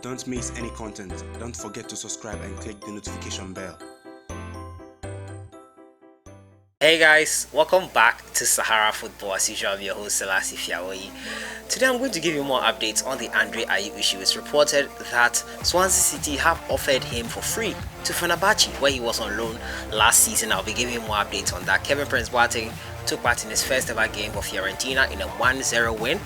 Don't miss any content. Don't forget to subscribe and click the notification bell. Hey guys, welcome back to Sahara Football. As usual, I'm your host Selassie Fiawoyi. Today I'm going to give you more updates on the Ayew issue. It's reported that Swansea City have offered him for free to Fenebarche, where he was on loan last season. I'll be giving you more updates on that. Kevin Prince Boateng took part in his first ever game for Fiorentina in a 1-0 win.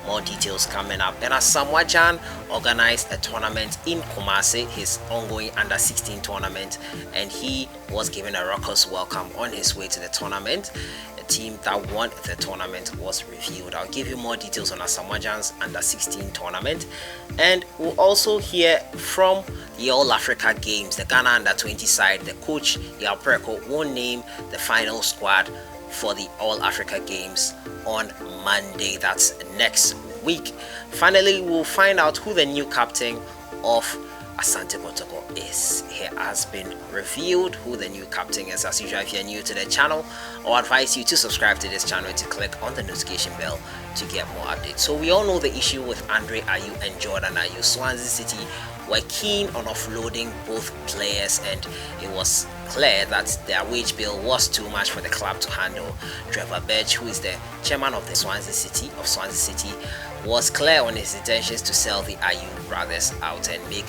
More details coming up. And ASAMOAH GYAN organized a tournament in Kumasi, his ongoing under-16 tournament, and he was given a RAUCOUS welcome on his way to the tournament. The team that won the tournament was revealed. I'll give you more details on ASAMOAH GYAN's under-16 tournament, and we'll also hear from the All Africa Games. The Ghana under-20 side, the coach PREKO will name the final squad for the All Africa Games on Monday. That's next week. Finally, we'll find out who the new captain of Asante Kotoko is. It has been revealed who the new captain is. As usual, if you're new to the channel, I'll advise you to subscribe to this channel and to click on the notification bell to get more updates. So we all know the issue with Ayew and Jordan Ayew. Swansea City were keen on offloading both players, and it was clear that their wage bill was too much for the club to handle. Fenebarche, who is the chairman of the Swansea City, was clear on his intentions to sell the Ayew brothers out and make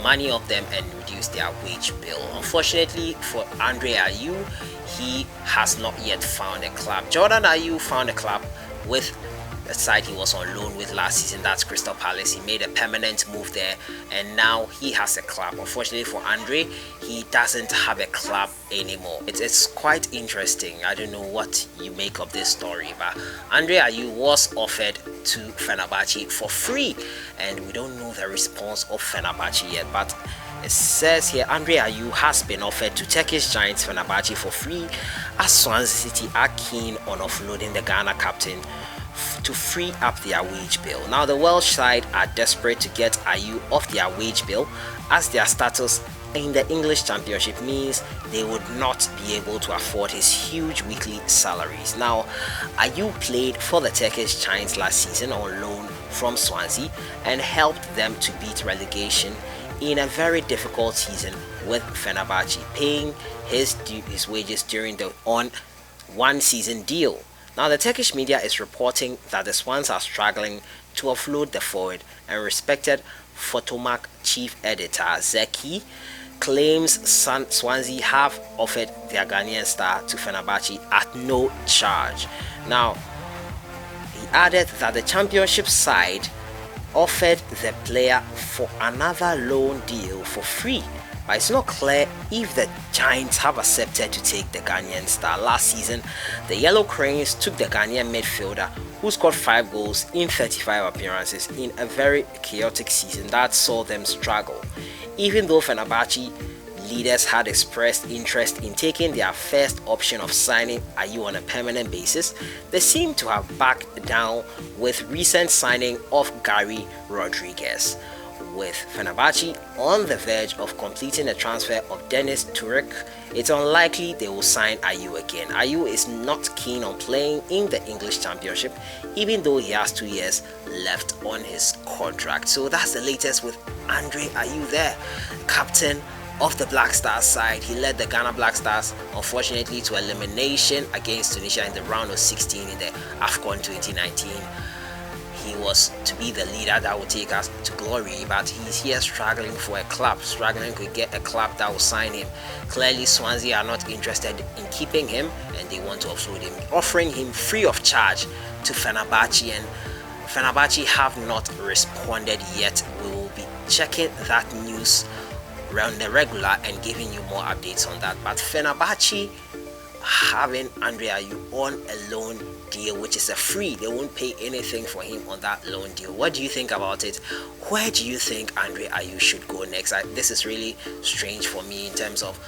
money of them and reduce their wage bill. Unfortunately for Ayew, he has not yet found a club. Jordan Ayew found a club with the side he was on loan with last season, that's Crystal Palace. He made a permanent move there and now he has a club. Unfortunately for Andre, he doesn't have a club anymore. It's quite interesting. I don't know what you make of this story, but Ayew was offered to Fenebarche for free, and we don't know the response of Fenebarche yet, but it says here Ayew has been offered to Turkish giants Fenebarche for free, as Swansea City are keen on offloading the Ghana captain to free up their wage bill. Now the Welsh side are desperate to get Ayew off their wage bill, as their status in the English Championship means they would not be able to afford his huge weekly salaries. Now Ayew played for the Turkish giants last season on loan from Swansea and helped them to beat relegation in a very difficult season, with Fenerbahce paying his wages during the one season deal. Now the Turkish media is reporting that the Swans are struggling to offload the forward, and respected Fotomak chief editor Zeki claims Swansea have offered their Ghanaian star to Fenerbahce at no charge. Now he added that the championship side offered the player for another loan deal for free, but it's not clear if the Giants have accepted to take the Ghanaian star. Last season, the Yellow Cranes took the Ghanaian midfielder who scored 5 goals in 35 appearances in a very chaotic season that saw them struggle. Even though Fenerbahce leaders had expressed interest in taking their first option of signing Ayew on a permanent basis, they seem to have backed down with recent signing of Gary Rodriguez. With Fenerbahce on the verge of completing the transfer of Dennis Turek, it's unlikely they will sign Ayew again. Ayew is not keen on playing in the English Championship, even though he has 2 years left on his contract. So that's the latest with Ayew there, captain of the Black Stars side. He led the Ghana Black Stars, unfortunately, to elimination against Tunisia in the round of 16 in the AFCON 2019. He was to be the leader that would take us to glory, but he's here struggling for a club, struggling to get a club that will sign him. Clearly Swansea are not interested in keeping him, and they want to offload him, offering him free of charge to Fenerbahce, and Fenerbahce have not responded yet. We will be checking that news around the regular and giving you more updates on that. But Fenerbahce having Ayew on a loan deal, which is a free, they won't pay anything for him on that loan deal. What do you think about it? Where do you think Ayew should go next? This is really strange for me in terms of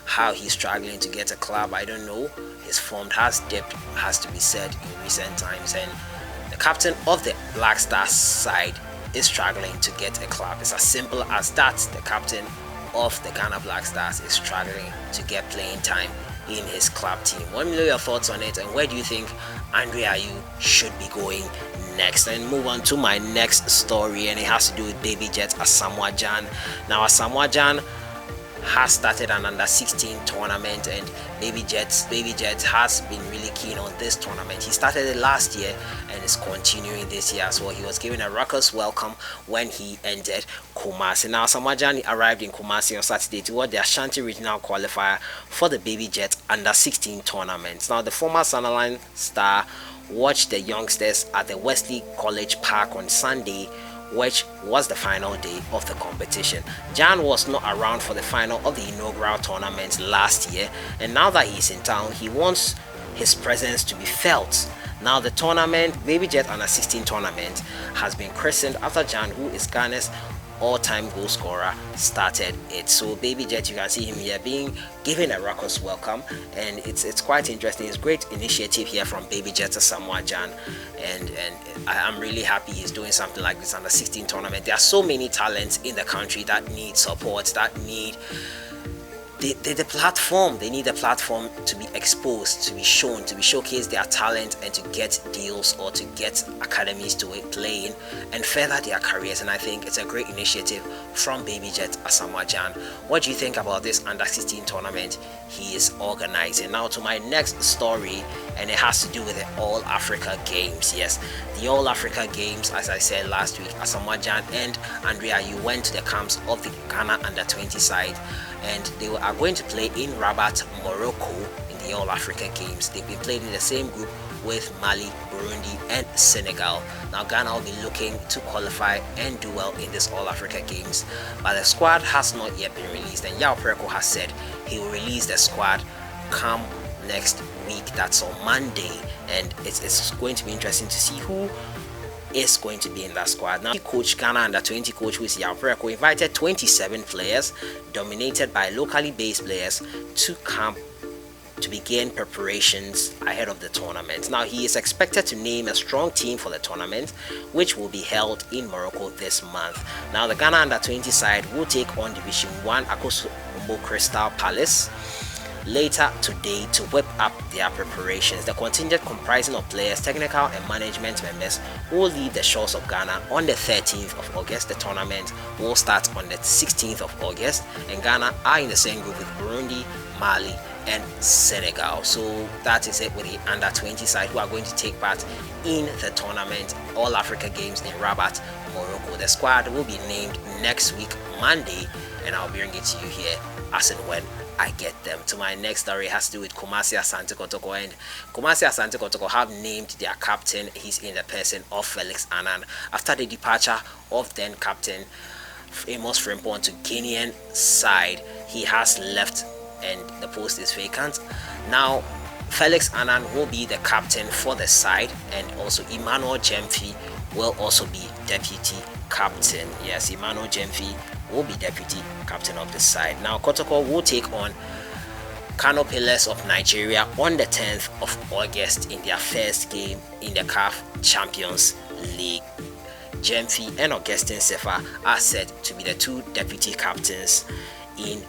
how he's struggling to get a club. I don't know, his form has dipped, has to be said, in recent times, and the captain of the Black Stars side is struggling to get a club. It's as simple as that. The captain of the Ghana Black Stars is struggling to get playing time in his club team. Let me know your thoughts on it, and where do you think Andre Ayew should be going next? And move on to my next story, and it has to do with Baby Jet ASAMOAH GYAN. Now ASAMOAH GYAN has started an under 16 tournament, and Baby Jet has been really keen on this tournament. He started it last year and is continuing this year as well. He was given a raucous welcome when he entered Kumasi. Now ASAMOAH GYAN arrived in Kumasi on Saturday to watch the Ashanti Regional Qualifier for the Baby Jet under 16 tournament. Now the former Sunderland star watched the youngsters at the Wesley College Park on Sunday, which was the final day of the competition. GYAN was not around for the final of the inaugural tournament last year, and now that he's in town, he wants his presence to be felt. Now the tournament, Baby Jet Under 16 tournament, has been christened after GYAN, who is Ghana's all-time goal scorer, started it. So Baby Jet, you can see him here being given a raucous welcome, and it's quite interesting. It's a great initiative here from Baby Jet ASAMOAH GYAN, and I'm really happy he's doing something like this under 16 tournament. There are so many talents in the country that need support, that need the platform. They need a platform to be exposed, to be shown, to be showcased their talent, and to get deals or to get academies to play in and further their careers. And I think it's a great initiative from Baby Jet ASAMOAH GYAN. What do you think about this under 16 tournament he is organizing? Now to my next story, and it has to do with the All Africa Games. Yes, the All Africa Games, as I said last week, ASAMOAH GYAN and Andre Ayew went to the camps of the Ghana under 20 side, and they are going to play in Rabat, Morocco in the All Africa Games. They've been playing in the same group with Mali, Burundi and Senegal. Now Ghana will be looking to qualify and do well in this All Africa Games, but the squad has not yet been released, and PREKO has said he will release the squad come next week. That's on Monday, and it's going to be interesting to see who is going to be in that squad. Now, coach, Ghana under 20 coach, who is PREKO, invited 27 players dominated by locally based players to camp to begin preparations ahead of the tournament. Now he is expected to name a strong team for the tournament, which will be held in Morocco this month. Now the Ghana under 20 side will take on Division 1 Akosombo Crystal Palace later today to whip up their preparations. The contingent, comprising of players, technical and management members, will leave the shores of Ghana on the 13th of August. The tournament will start on the 16th of August, and Ghana are in the same group with Burundi, Mali and Senegal. So that is it with the under 20 side, who are going to take part in the tournament All Africa Games in Rabat, Morocco. The squad will be named next week Monday, and I'll bring it to you here as and when I get them. To my next story, has to do with Kumasi Asante Kotoko, and Kumasi Asante Kotoko have named their captain. He's in the person of Felix Annan after the departure of then captain Amos Frimpong to Guinean side. He has left and the post is vacant. Now Felix Annan will be the captain for the side, and also Emmanuel Jemfi will also be deputy captain. Yes, Emmanuel Jemfi will be deputy captain of the side. Now Kotoko will take on Kano Pillars of Nigeria on the 10th of August in their first game in the CAF Champions League. Jemfi and Augustine Sefa are set to be the two deputy captains in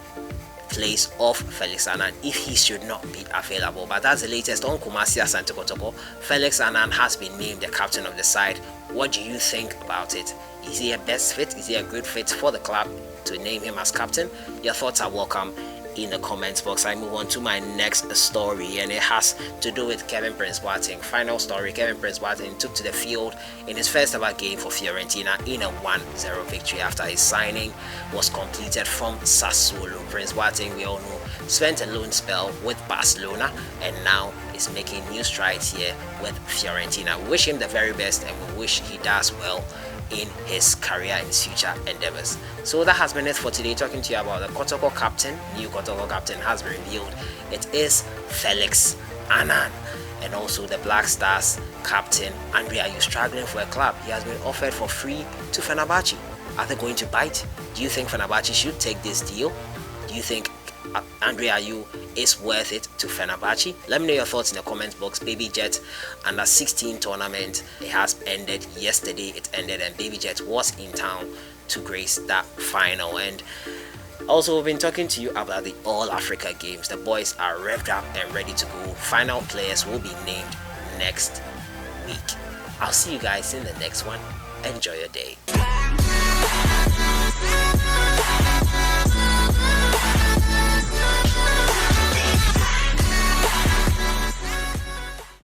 place of Felix Annan if he should not be available. But that's the latest on Kumasi Asante Kotoko. Felix Annan has been named the captain of the side. What do you think about it? Is he a best fit? Is he a good fit for the club to name him as captain? Your thoughts are welcome in the comments box. I move on to my next story, and it has to do with Kevin Prince Boateng. Final story: Kevin Prince Boateng took to the field in his first ever game for Fiorentina in a 1-0 victory after his signing was completed from Sassuolo. Prince Boateng, we all know, spent a loan spell with Barcelona and now is making new strides here with Fiorentina. We wish him the very best, and we wish he does well in his career and his future endeavors. So that has been it for today, talking to you about the Kotoko captain. New Kotoko captain has been revealed. It is Felix Annan. And also the Black Stars captain Andre Ayew, struggling for a club. He has been offered for free to Fenebarche. Are they going to bite? Do you think Fenebarche should take this deal? Do you think Andre Ayew is worth it to Fenebarche? Let me know your thoughts in the comments box. Baby Jet under 16 tournament, it has ended yesterday. It ended, and Baby Jet was in town to grace that final. And Also, we've been talking to you about the All Africa Games. The boys are revved up and ready to go. Final players will be named next week. I'll see you guys in the next one. Enjoy your day.